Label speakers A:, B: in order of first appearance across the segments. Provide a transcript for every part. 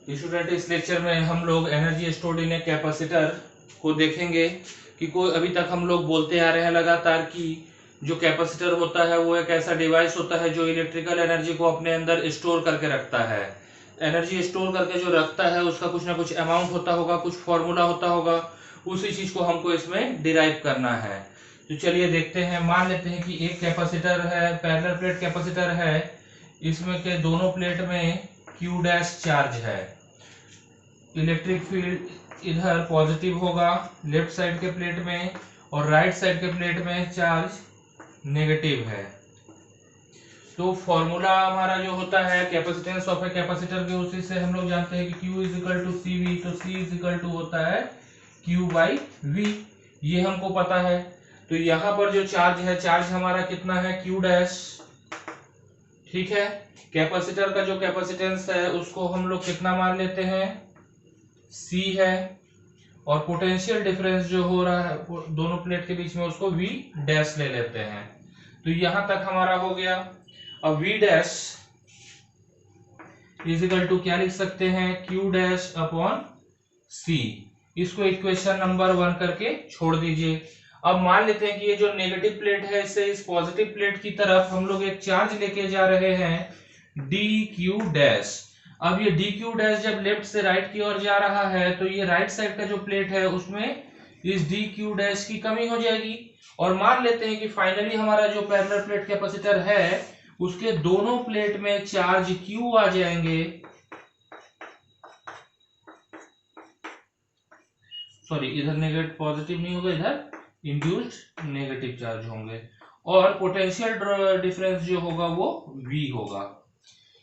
A: Student, इस lecture में हम लोग energy stored in a capacitor को देखेंगे कि कोई अभी तक हम लोग बोलते आ रहे हैं लगातार कि जो कैपेसिटर होता है वो एक ऐसा डिवाइस होता है जो इलेक्ट्रिकल एनर्जी को अपने अंदर स्टोर करके रखता है। एनर्जी स्टोर करके जो रखता है उसका कुछ ना कुछ अमाउंट होता होगा, कुछ फॉर्मूला होता होगा, उसी चीज को हमको इसमें डिराइव करना है। तो चलिए देखते हैं। मान लेते हैं कि एक कैपेसिटर है, पैरेलल प्लेट कैपेसिटर है, इसमें के दोनों प्लेट में Q डैश चार्ज है। इलेक्ट्रिक फील्ड इधर पॉजिटिव होगा लेफ्ट साइड के प्लेट में, और राइट साइड के प्लेट में चार्ज नेगेटिव है। तो फॉर्मूला हमारा जो होता है कैपेसिटेंस ऑफ ए कैपेसिटर के, उसी से हम लोग जानते हैं कि Q is equal to CV, तो C इज इक्वल टू होता है Q बाई V, ये हमको पता है। तो यहाँ पर जो चार्ज है, चार्ज हमारा कितना है, Q डैश, ठीक है। कैपेसिटर का जो कैपेसिटेंस है उसको हम लोग कितना मान लेते हैं, C है, और पोटेंशियल डिफरेंस जो हो रहा है दोनों प्लेट के बीच में उसको V डैश ले लेते हैं। तो यहां तक हमारा हो गया। अब V dash is equal to क्या लिख सकते हैं, Q डैश अपॉन C। इसको इक्वेशन नंबर 1 करके छोड़ दीजिए। अब मान लेते हैं कि ये जो नेगेटिव प्लेट है, इससे इस पॉजिटिव प्लेट की तरफ हम लोग एक चार्ज लेके जा रहे हैं dQ डैश। अब ये dQ डैश जब लेफ्ट से राइट की ओर जा रहा है तो ये राइट साइड का जो प्लेट है उसमें इस dQ डैश की कमी हो जाएगी। और मान लेते हैं कि फाइनली हमारा जो पैरेलल प्लेट कैपेसिटर है उसके दोनों प्लेट में चार्ज Q आ जाएंगे, सॉरी इधर नेगेटिव पॉजिटिव नहीं होगा, इधर इंड्यूस्ड नेगेटिव चार्ज होंगे, और पोटेंशियल डिफरेंस जो होगा वो V होगा।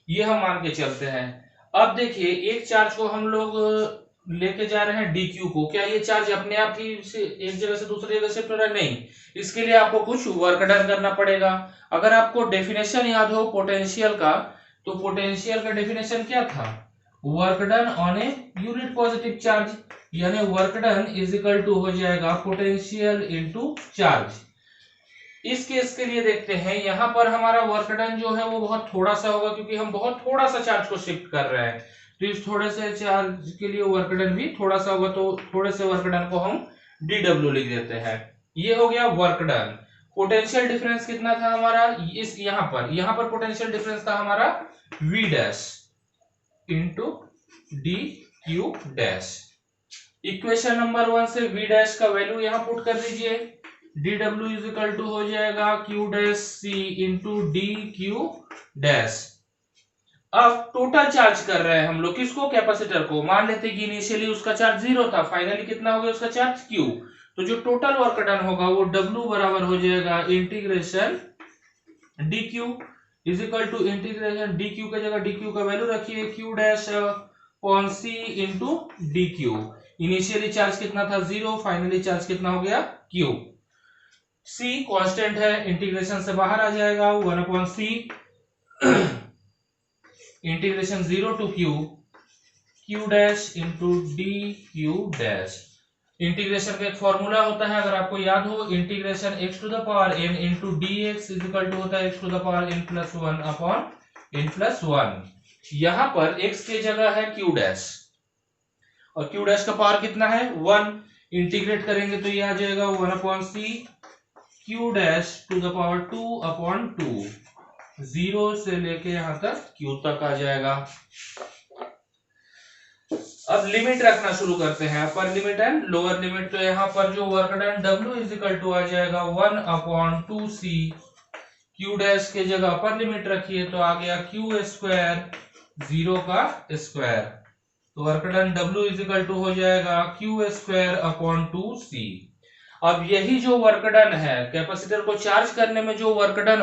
A: ये हम मान के चलते हैं। अब देखिए, एक चार्ज को हम लोग लेके जा रहे हैं dQ को, क्या ये चार्ज अपने आप ही से एक जगह से दूसरी जगह शिफ्ट हो रहा है? नहीं, इसके लिए आपको कुछ वर्क डन करना पड़ेगा। अगर आपको डेफिनेशन याद हो पोटेंशियल का, तो पोटेंशियल का डेफिनेशन क्या था, work done on a unit positive charge, यानी work done is equal to हो जाएगा पोटेंशियल इनटू चार्ज। इस केस के लिए देखते हैं, यहां पर हमारा वर्क डन जो है वो बहुत थोड़ा सा होगा, क्योंकि हम बहुत थोड़ा सा चार्ज को शिफ्ट कर रहे हैं। तो इस थोड़े से चार्ज के लिए वर्क डन भी थोड़ा सा होगा, तो थोड़े से वर्क डन को हम DW लिख देते हैं। ये हो गया वर्क डन। पोटेंशियल डिफरेंस कितना था हमारा, इस यहां पर पोटेंशियल डिफरेंस था हमारा V dash into DQ dash. Equation number 1 से V डैश का वैल्यू यहां पुट कर दीजिए, dW इज इक्वल टू हो जाएगा Q dash C into DQ dash. अब टोटल चार्ज कर रहे हैं हम लोग किसको, कैपेसिटर को। मान लेते हैं कि इनिशियली उसका चार्ज 0 था, फाइनली कितना हो गया उसका चार्ज Q। तो जो टोटल वर्क डन होगा वो W बराबर हो जाएगा integration DQ is equal to integration DQ की जगह DQ का वैल्यू रखिए Q dash upon C into DQ। Initially charge कितना था 0, फाइनली चार्ज कितना हो गया Q। C कांस्टेंट है, इंटीग्रेशन से बाहर आ जाएगा, 1/C integration 0 to Q dash into DQ dash. Integration का एक फॉर्मूला होता है, अगर आपको याद हो, integration x to the power n into dx is equal to होता है x to the power n plus 1 upon n plus 1। यहां पर x की जगह है Q डैश, और Q डैश का पावर कितना है 1। इंटीग्रेट करेंगे तो ये आ जाएगा 1/C Q dash to the power 2 upon 2, 0 से लेके यहां तक Q तक आ जाएगा। अब लिमिट रखना शुरू करते हैं, upper limit and lower limit. तो यहाँ पर जो work done W is equal to आ जाएगा 1/2C, Q डैश के जगह अपर लिमिट रखिए तो आ गया Q स्क्वायर 0 का स्क्वायर। तो work done W is equal to हो जाएगा Q स्क्वायर अपॉन 2C। अब यही जो वर्क डन है, कैपेसिटर को चार्ज करने में जो वर्क डन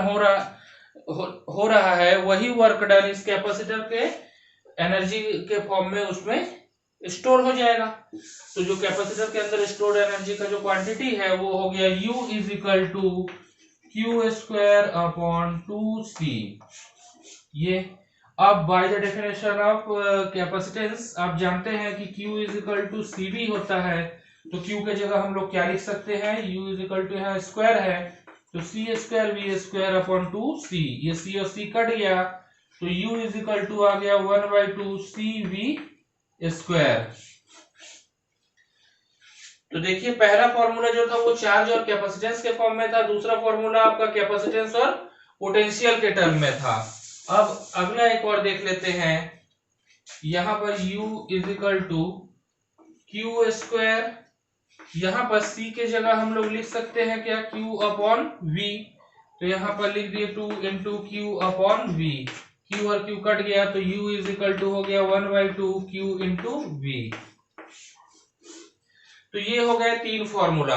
A: हो रहा है, वही वर्क डन इस कैपेसिटर के एनर्जी के फॉर्म में उसमें स्टोर हो जाएगा। तो जो कैपेसिटर के अंदर स्टोर्ड एनर्जी का जो क्वांटिटी है वो हो गया U is equal to Q square upon 2C। ये अब by the definition of capacitance आप जानते हैं कि Q is equal to CV होता है। तो Q के जगह हम लोग क्या लिख सकते हैं, U इज इक्वल टू यहाँ स्क्वायर है तो C square V square upon 2C, ये C और C कट गया तो U इज इक्वल टू आ गया 1/2 CV स्क्वायर। तो देखिए पहला फॉर्मूला जो था वो चार्ज और कैपेसिटेंस के फॉर्म में था, दूसरा फॉर्मूला आपका कैपेसिटेंस और पोटेंशियल के टर्म में था। अब अगला एक और देख लेते हैं, यहां पर U is equal to Q square, यहां पर C के जगह हम लोग लिख सकते हैं क्या, Q अपॉन V। तो यहां पर लिख दिए 2 into Q upon V, Q और Q कट गया तो U इज इक्वल टू हो गया 1/2 Q इंटू V। तो ये हो गए तीन फॉर्मूला,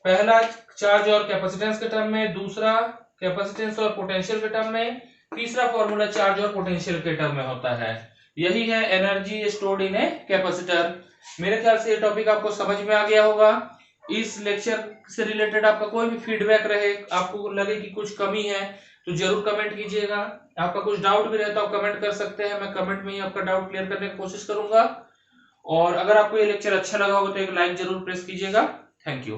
A: पहला चार्ज और कैपेसिटेंस के टर्म में, दूसरा कैपेसिटेंस और पोटेंशियल के टर्म में, तीसरा फॉर्मूला चार्ज और पोटेंशियल के टर्म में होता है। यही है energy stored in a capacitor. मेरे ख्याल से ये टॉपिक आपको समझ में आ गया होगा। इस लेक्चर से रिलेटेड आपका कोई भी फीडबैक रहे, आपको लगे कि कुछ कमी है तो जरूर कमेंट कीजिएगा। आपका कुछ डाउट भी रहे तो आप कमेंट कर सकते हैं, मैं कमेंट में ही आपका डाउट क्लियर करने की कोशिश करूंगा। और अगर आपको ये लेक्चर अच्छा लगा होगा तो एक लाइक जरूर प्रेस कीजिएगा। Thank you.